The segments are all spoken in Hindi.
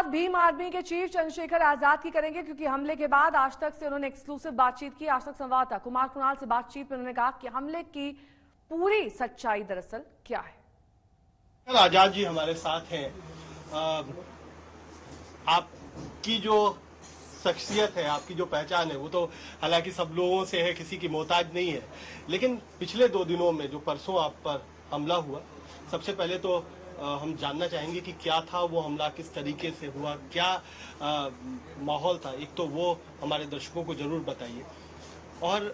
बात भीम आर्मी के चीफ चंद्रशेखर आजाद की करेंगे, क्योंकि हमले के बाद आज तक से उन्होंने एक्सक्लूसिव बातचीत की। आज तक संवाददाता कुमार कुणाल से बातचीत में उन्होंने कहा कि हमले की पूरी सच्चाई दरअसल क्या है। आजाद जी हमारे साथ हैं। आपकी जो शख्सियत है, आपकी जो पहचान है, वो तो हालांकि सब लोगों से है, किसी की मोहताज नहीं है, लेकिन पिछले 2 दिनों में जो परसों आप पर हमला हुआ, सबसे पहले तो हम जानना चाहेंगे कि क्या था वो हमला, किस तरीके से हुआ, क्या माहौल था। एक तो वो हमारे दर्शकों को जरूर बताइए, और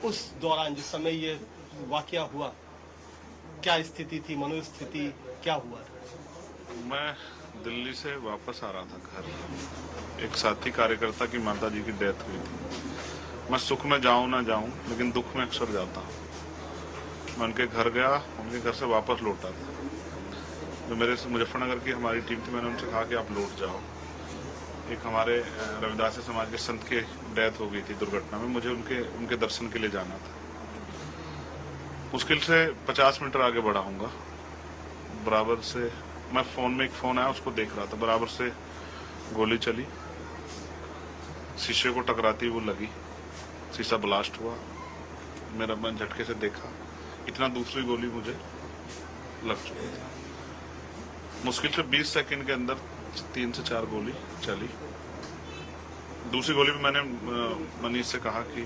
उस दौरान जिस समय ये वाकया हुआ, क्या स्थिति थी, मनोस्थिति क्या हुआ? मैं दिल्ली से वापस आ रहा था घर। एक साथी कार्यकर्ता की माता जी की डेथ हुई थी। मैं सुख में जाऊं ना जाऊं, लेकिन दुख में अक्सर जाता हूं। मैं उनके घर गया, उनके घर से वापस लौटा था। जो मेरे मुजफ्फरनगर की हमारी टीम थी, मैंने उनसे कहा कि आप लौट जाओ। एक हमारे रविदासी समाज के संत की डेथ हो गई थी दुर्घटना में, मुझे उनके दर्शन के लिए जाना था। मुश्किल से 50 मीटर आगे बढ़ा हूंगा, बराबर से मैं फोन में एक फोन आया, उसको देख रहा था, बराबर से गोली चली, शीशे को टकराती वो लगी, शीशा ब्लास्ट हुआ। मैं झटके से देखा, इतना दूसरी गोली मुझे लग चुकी थी। मुश्किल से 20 सेकंड के अंदर 3 से 4 गोली चली। दूसरी गोली में मैंने मनीष से कहा कि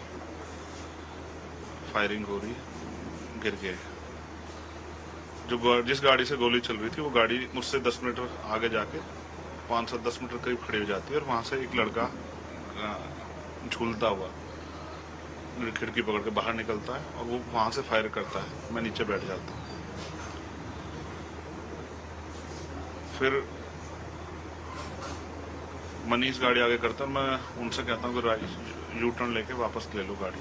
फायरिंग हो रही है, गिर गए। जो जिस गाड़ी से गोली चल रही थी, वो गाड़ी मुझसे 10 मीटर आगे जाके 5 से 10 मीटर करीब खड़ी हो जाती है, और वहां से एक लड़का झूलता हुआ खिड़की पकड़ के बाहर निकलता है, और वो वहां से फायर करता है। मैं नीचे बैठ जाता हूँ। फिर मनीष गाड़ी आगे करता है, मैं उनसे कहता हूँ कि यू टर्न लेके वापस ले लो गाड़ी।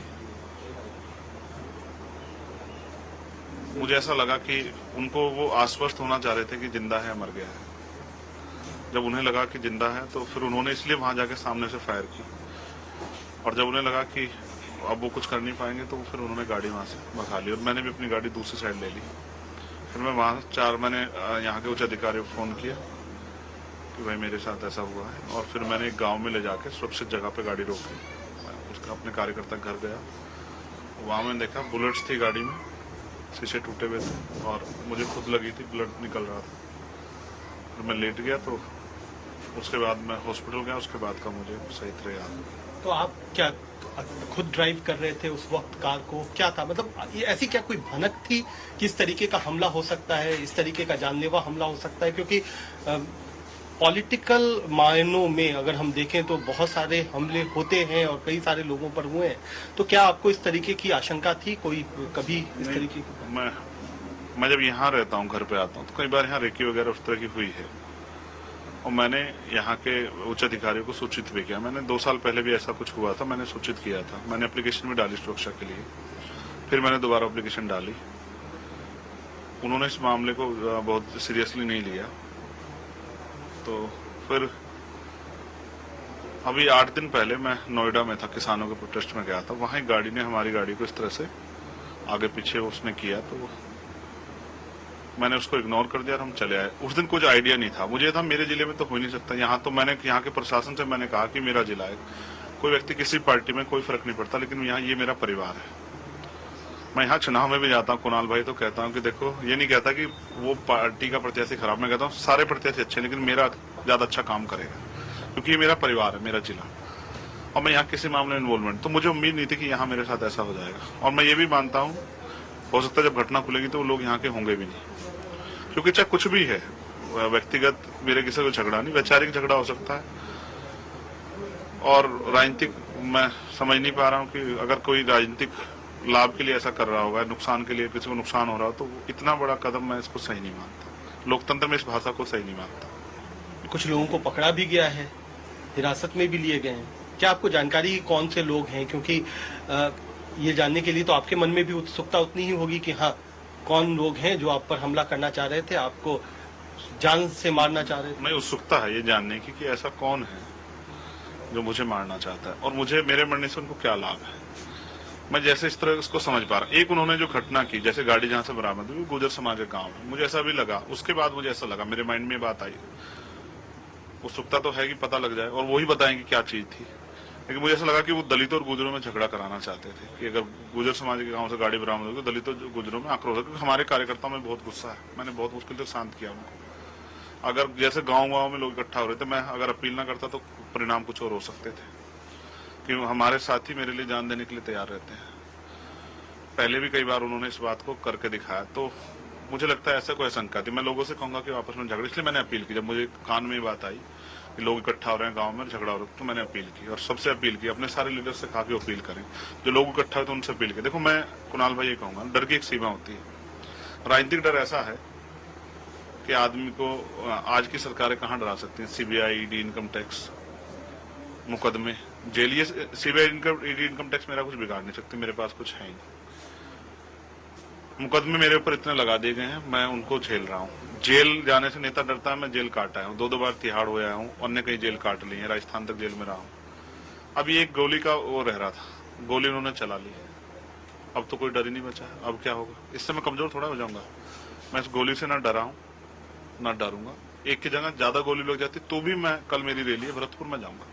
मुझे ऐसा लगा कि उनको वो आश्वस्त होना चाह रहे थे कि जिंदा है, मर गया है। जब उन्हें लगा कि जिंदा है, तो फिर उन्होंने इसलिए वहां जाके सामने से फायर की, और जब उन्हें लगा कि अब वो कुछ कर नहीं पाएंगे, तो फिर उन्होंने गाड़ी वहां से भगा ली, और मैंने भी अपनी गाड़ी दूसरी साइड ले ली। फिर मैं वहां मैंने यहाँ के उच्च अधिकारियों को फोन किया कि भाई मेरे साथ ऐसा हुआ है, और फिर मैंने एक गाँव में ले जाके सुरक्षित जगह पे गाड़ी रोकी। उसका अपने कार्यकर्ता घर गया, वहां मैंने देखा बुलेट्स थी गाड़ी में, शीशे टूटे हुए थे, और मुझे खुद लगी थी, ब्लड निकल रहा था। फिर मैं लेट गया, तो उसके बाद मैं हॉस्पिटल गया। उसके बाद का मुझे सही तरह याद। तो आप क्या खुद ड्राइव कर रहे थे उस वक्त कार को? क्या था, मतलब ये ऐसी क्या कोई भनक थी कि इस तरीके का हमला हो सकता है, इस तरीके का जानलेवा हमला हो सकता है? क्योंकि पॉलिटिकल मायनों में अगर हम देखें तो बहुत सारे हमले होते हैं और कई सारे लोगों पर हुए हैं। तो क्या आपको इस तरीके की आशंका थी कोई कभी इस तरीके की? मैं जब यहाँ रहता हूँ, घर पे आता हूँ, तो कई बार यहाँ रेकी वगैरह उस तरह की हुई है, और मैंने यहाँ के उच्च अधिकारियों को सूचित भी किया। मैंने 2 साल पहले भी ऐसा कुछ हुआ था, मैंने सूचित किया था। मैंने एप्लीकेशन भी डाली सुरक्षा के लिए, फिर मैंने दोबारा एप्लीकेशन डाली। उन्होंने इस मामले को बहुत सीरियसली नहीं लिया। तो फिर अभी 8 दिन पहले मैं नोएडा में था, किसानों के प्रोटेस्ट में गया था। वहां एक गाड़ी ने हमारी गाड़ी को इस तरह से आगे पीछे उसने किया, तो मैंने उसको इग्नोर कर दिया और हम चले आए। उस दिन कुछ आइडिया नहीं था, मुझे था मेरे जिले में तो हो ही नहीं सकता। यहाँ तो मैंने यहाँ के प्रशासन से मैंने कहा कि मेरा जिला है, कोई व्यक्ति किसी पार्टी में कोई फर्क नहीं पड़ता, लेकिन यहाँ ये मेरा परिवार है। मैं यहाँ चुनाव में भी जाता हूँ कुणाल भाई, तो कहता हूँ कि देखो, ये नहीं कहता कि वो पार्टी का प्रत्याशी खराब, मैं कहता हूँ सारे प्रत्याशी अच्छे, लेकिन मेरा ज्यादा अच्छा काम करेगा, क्योंकि ये मेरा परिवार है, मेरा जिला, और मैं यहाँ किसी मामले में इन्वॉल्वमेंट। तो मुझे उम्मीद नहीं थी कि यहाँ मेरे साथ ऐसा हो जाएगा, और मैं ये भी मानता हूँ हो सकता है जब घटना खुलेगी तो वो लोग यहाँ के होंगे भी नहीं, क्योंकि चाहे कुछ भी है, व्यक्तिगत मेरे किसी को झगड़ा नहीं, वैचारिक झगड़ा हो सकता है, और राजनीतिक मैं समझ नहीं पा रहा हूँ कि अगर कोई राजनीतिक लाभ के लिए ऐसा कर रहा होगा, नुकसान के लिए किसी को नुकसान हो रहा हो, तो इतना बड़ा कदम मैं इसको सही नहीं मानता। लोकतंत्र में इस भाषा को सही नहीं मानता। कुछ लोगों को पकड़ा भी गया है, हिरासत में भी लिए गए हैं। क्या आपको जानकारी कौन से लोग हैं? क्योंकि ये जानने के लिए तो आपके मन में भी उत्सुकता उतनी ही होगी कि हाँ, कौन लोग हैं जो आप पर हमला करना चाह रहे थे, आपको जान से मारना चाह रहे थे? नहीं, उत्सुकता है ये जानने की कि ऐसा कौन है जो मुझे मारना चाहता है, और मुझे मेरे मरने से उनको क्या लाभ है। मैं जैसे इस तरह इसको समझ पा रहा। एक उन्होंने जो घटना की, जैसे गाड़ी जहां से बरामद हुई, गुजर समाज का गांव है, मुझे ऐसा भी लगा। उसके बाद मुझे ऐसा लगा, मेरे माइंड में बात आई उत्सुकता तो है कि पता लग जाए और वही बताएंगे क्या चीज थी। लेकिन मुझे ऐसा लगा कि वो दलितों और गुजरों में झगड़ा कराना चाहते थे कि अगर गुजर समाज के गांव से गाड़ी बरामद होगी तो दलितों गुजरों में आक्रोश है, क्योंकि हमारे कार्यकर्ताओं में बहुत गुस्सा है। मैंने बहुत मुश्किल से शांत किया उनको। अगर जैसे गाँव में लोग इकट्ठा हो रहे थे, मैं अगर अपील ना करता तो परिणाम कुछ और हो सकते थे, क्योंकि हमारे साथी मेरे लिए जान देने के लिए तैयार रहते हैं। पहले भी कई बार उन्होंने इस बात को करके दिखाया, तो मुझे लगता है ऐसा कोई आशंका थी। मैं लोगों से कहूंगा कि आपस में झगड़े, इसलिए मैंने अपील की। जब मुझे कान में ये बात आई कि लोग इकट्ठा हो रहे हैं गांव में, झगड़ा हो रहा है, तो मैंने अपील की और सबसे अपील की, अपने सारे लीडर से कहा कि अपील करें। जो लोग इकट्ठा हुए तो उनसे अपील की। देखो, मैं कुणाल भाई ये कहूंगा, डर की एक सीमा होती है। राजनीतिक डर ऐसा है कि आदमी को, आज की सरकारें कहाँ डरा सकती हैं? सीबीआई, ईडी, इनकम टैक्स, मुकदमे, जेल। ये सीबीआई, ईडी, इनकम टैक्स मेरा कुछ बिगाड़ नहीं सकती, मेरे पास कुछ है ही नहीं। मुकदमे मेरे ऊपर इतने लगा दिए गए हैं, मैं उनको झेल रहा हूँ। जेल जाने से नेता डरता है, मैं जेल काट आया हूँ, 2 बार तिहाड़ हो आया हूँ, अन्य कई जेल काट ली है, राजस्थान तक जेल में रहा हूँ। अब ये एक गोली का वो रह रहा था, गोली उन्होंने चला ली, अब तो कोई डर ही नहीं बचा। अब क्या होगा? इससे मैं कमजोर थोड़ा हो जाऊंगा। मैं इस गोली से ना डरा हूँ ना डरूंगा। एक की जगह ज्यादा गोली लग जाती तो भी मैं, कल मेरी रैली है भरतपुर में जाऊंगा।